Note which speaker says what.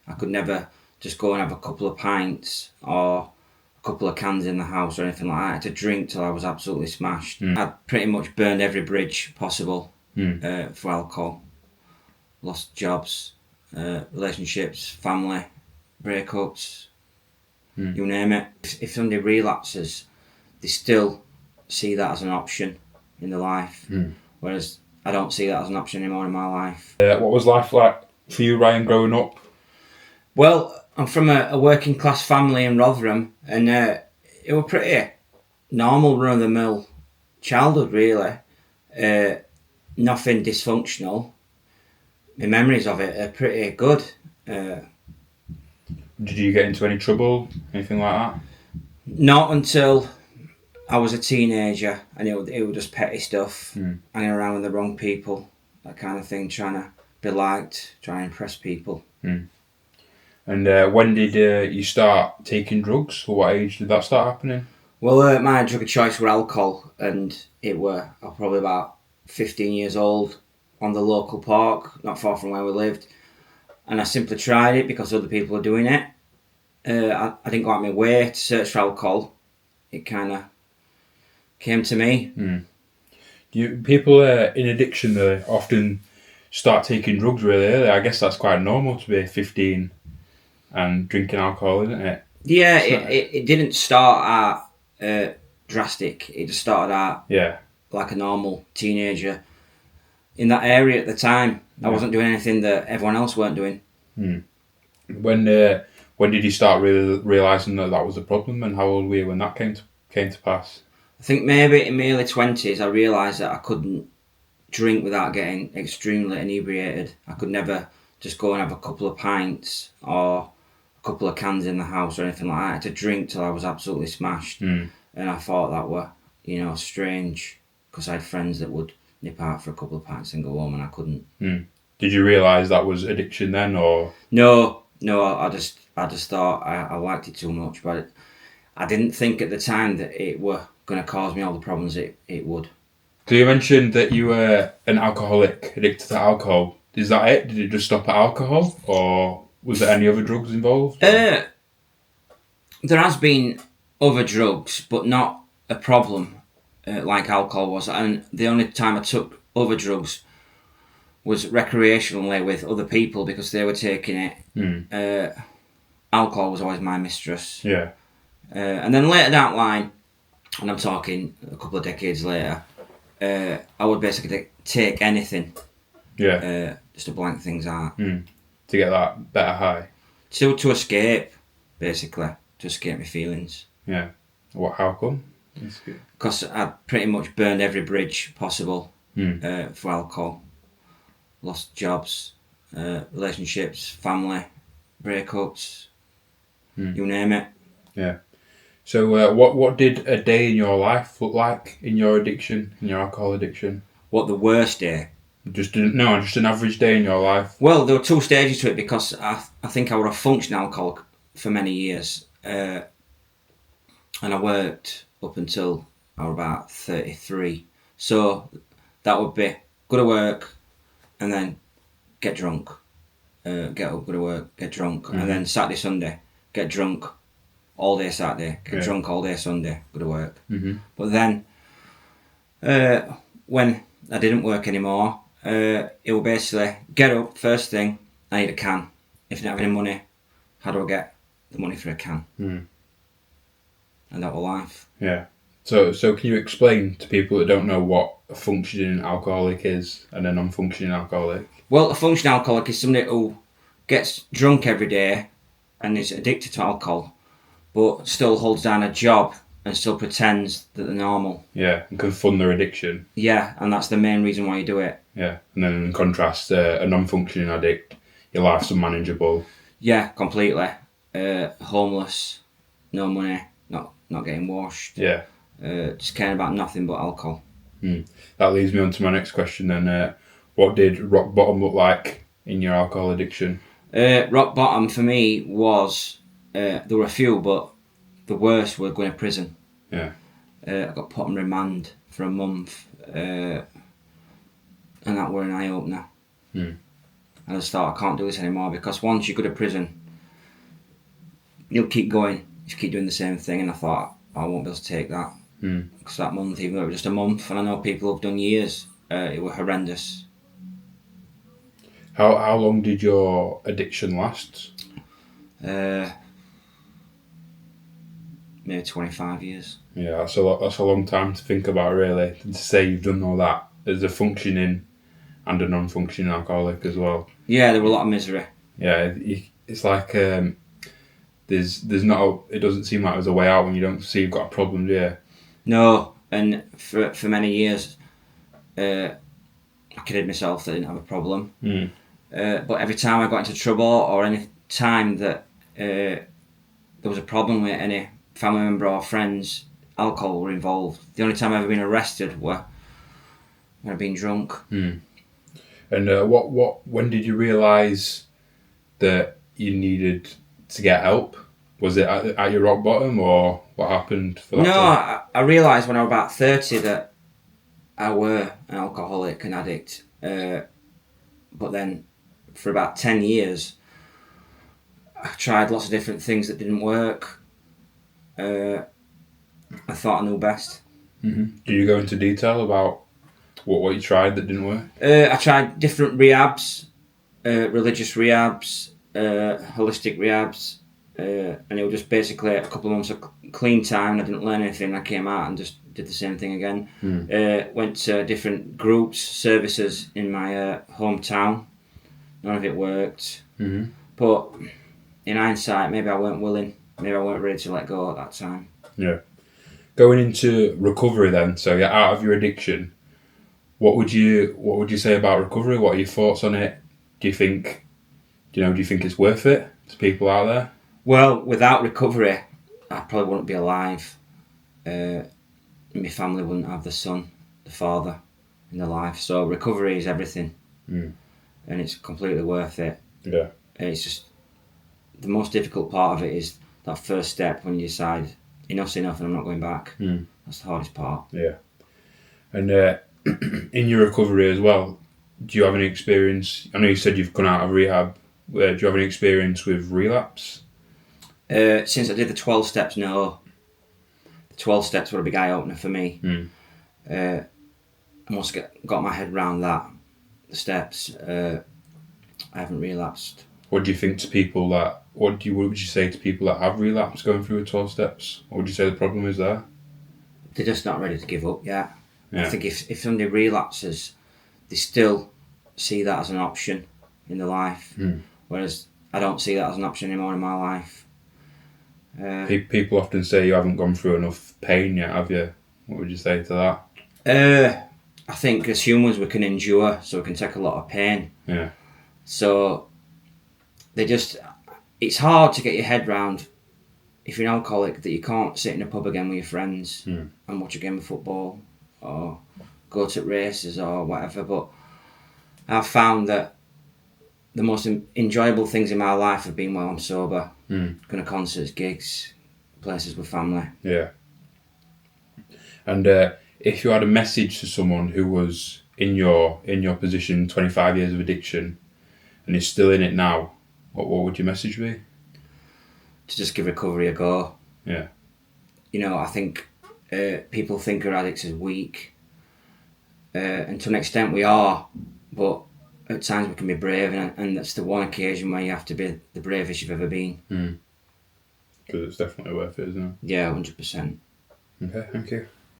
Speaker 1: I could never just go and have a couple of pints or a couple of cans in the house or anything like that. I had to drink till I was absolutely smashed. I'd pretty much burned every bridge possible for alcohol. Lost jobs, relationships, family, breakups, you name it. If somebody relapses, they still see that as an option in their life, whereas I don't see that as an option anymore in my life.
Speaker 2: What was life like for you, Ryan, growing up?
Speaker 1: Well, I'm from a working class family in Rotherham, and it was pretty normal, run-of-the-mill childhood, really. Nothing dysfunctional. My memories of it are pretty good.
Speaker 2: Did you get into any trouble, anything like that?
Speaker 1: Not until I was a teenager, and it was just petty stuff, hanging around with the wrong people, that kind of thing, trying to be liked, trying to impress people.
Speaker 2: And when did you start taking drugs? Or what age did that start happening?
Speaker 1: Well, my drug of choice were alcohol, and I was probably about 15 years old on the local park, not far from where we lived. And I simply tried it because other people were doing it. I didn't go out my way to search for alcohol. It kind of came to me.
Speaker 2: People in addiction often start taking drugs really early. I guess that's quite normal to be 15 and drinking alcohol, isn't it?
Speaker 1: Yeah, it didn't start out drastic. It just started out like a normal teenager in that area at the time. I wasn't doing anything that everyone else weren't doing.
Speaker 2: When did you start really realising that was a problem, and how old were you when that came to pass?
Speaker 1: I think maybe in my early 20s I realised that I couldn't drink without getting extremely inebriated. I could never just go and have a couple of pints or a couple of cans in the house or anything like that. I had to drink till I was absolutely smashed. And I thought that were, strange, because I had friends that would nip out for a couple of pints and go home, and I couldn't.
Speaker 2: Did you realise that was addiction then, or?
Speaker 1: No, I just thought I liked it too much, but I didn't think at the time that it were going to cause me all the problems it would.
Speaker 2: So you mentioned that you were an alcoholic, addicted to alcohol. Is that it? Did it just stop at alcohol, or was there any other drugs involved?
Speaker 1: There has been other drugs, but not a problem like alcohol was. And the only time I took other drugs was recreationally with other people because they were taking it. Alcohol was always my mistress.
Speaker 2: Yeah.
Speaker 1: And then later down the line, and I'm talking a couple of decades later, I would basically take anything.
Speaker 2: Yeah.
Speaker 1: Just to blank things out.
Speaker 2: To get that better high.
Speaker 1: To escape, basically. To escape my feelings.
Speaker 2: Yeah. How come?
Speaker 1: Because I pretty much burned every bridge possible for alcohol. Lost jobs, relationships, family, breakups, you name it.
Speaker 2: Yeah. So what did a day in your life look like in your addiction, in your alcohol addiction?
Speaker 1: What, the worst day?
Speaker 2: Just an average day in your life.
Speaker 1: Well, there were two stages to it because I think I was a functioning alcoholic for many years. And I worked up until I was about 33. So that would be go to work and then get drunk. Get up, go to work, get drunk. And then Saturday, Sunday, get drunk all day Saturday, get drunk all day Sunday, go to work. But then when I didn't work anymore, it would basically get up, first thing, I need a can. If I don't have any money, how do I get the money for a can? And that was life.
Speaker 2: Yeah. So can you explain to people that don't know what a functioning alcoholic is and a non-functioning alcoholic?
Speaker 1: Well, a functioning alcoholic is somebody who gets drunk every day and is addicted to alcohol, but still holds down a job and still pretends that they're normal.
Speaker 2: Yeah, and can fund their addiction.
Speaker 1: Yeah, and that's the main reason why you do it.
Speaker 2: Yeah, and then in contrast, a non-functioning addict, your life's unmanageable.
Speaker 1: Yeah, completely. Homeless, no money, not getting washed.
Speaker 2: Yeah.
Speaker 1: Just caring about nothing but alcohol.
Speaker 2: That leads me on to my next question then. What did rock bottom look like in your alcohol addiction?
Speaker 1: Rock bottom for me was, there were a few, but the worst were going to prison.
Speaker 2: Yeah.
Speaker 1: I got put on remand for a month, and that were an eye-opener. And I just thought, I can't do this anymore, because once you go to prison, you'll keep going, just keep doing the same thing. And I thought, I won't be able to take that. Because that month, even though it was just a month, and I know people who've done years, it was horrendous.
Speaker 2: How long did your addiction last?
Speaker 1: Maybe 25 years.
Speaker 2: Yeah, that's a long time to think about, really. And to say you've done all that as a functioning and a non-functioning alcoholic as well.
Speaker 1: Yeah, there were a lot of misery.
Speaker 2: Yeah, it's like there's not. It doesn't seem like there's a way out when you don't see you've got a problem, do you?
Speaker 1: No, and for many years, I kidded myself that I didn't have a problem. But every time I got into trouble, or any time that there was a problem with any family member or friends, alcohol were involved. The only time I've ever been arrested were when I've been drunk.
Speaker 2: And when did you realise that you needed to get help? Was it at your rock bottom, or what happened for that?
Speaker 1: No, I realised when I was about 30 that I were an alcoholic, an addict. But then for about 10 years, I tried lots of different things that didn't work. I thought I knew best.
Speaker 2: Did you go into detail about what you tried that didn't work?
Speaker 1: I tried different rehabs, religious rehabs, holistic rehabs, and it was just basically a couple of months of clean time. I didn't learn anything. I came out and just did the same thing again. Went to different groups, services in my hometown. None of it worked. But in hindsight, maybe I weren't willing. Maybe I weren't ready to let go at that time.
Speaker 2: Yeah. Going into recovery then, so you're out of your addiction. What would you say about recovery? What are your thoughts on it? Do you think it's worth it to people out there?
Speaker 1: Well, without recovery, I probably wouldn't be alive. My family wouldn't have the son, the father in their life. So recovery is everything. And it's completely worth it.
Speaker 2: Yeah.
Speaker 1: And it's just, the most difficult part of it is that first step when you decide, enough's enough and I'm not going back. That's the hardest part.
Speaker 2: Yeah. And in your recovery as well, do you have any experience? I know you said you've gone out of rehab. Do you have any experience with relapse?
Speaker 1: Since I did the 12 steps, no. The 12 steps were a big eye-opener for me. I must got my head around that. The steps. I haven't relapsed.
Speaker 2: What do you think to people that? What would you say to people that have relapsed going through the 12 steps? What would you say the problem is there?
Speaker 1: They're just not ready to give up yet.
Speaker 2: Yeah.
Speaker 1: I think if somebody relapses, they still see that as an option in their life. Whereas I don't see that as an option anymore in my life.
Speaker 2: People often say you haven't gone through enough pain yet, have you? What would you say to that?
Speaker 1: I think as humans we can endure, so we can take a lot of pain.
Speaker 2: Yeah.
Speaker 1: So it's hard to get your head round, if you're an alcoholic, that you can't sit in a pub again with your friends and watch a game of football or go to races or whatever. But I've found that the most enjoyable things in my life have been while I'm sober. Going to concerts, gigs, places with family.
Speaker 2: Yeah. And if you had a message to someone who was in your position, 25 years of addiction, and is still in it now, what would your message be?
Speaker 1: To just give recovery a go.
Speaker 2: Yeah.
Speaker 1: I think people think of addicts as weak, and to an extent we are, but at times we can be brave, and that's the one occasion where you have to be the bravest you've ever been.
Speaker 2: Because it's definitely worth it, isn't it?
Speaker 1: Yeah, 100%.
Speaker 2: Okay, thank you.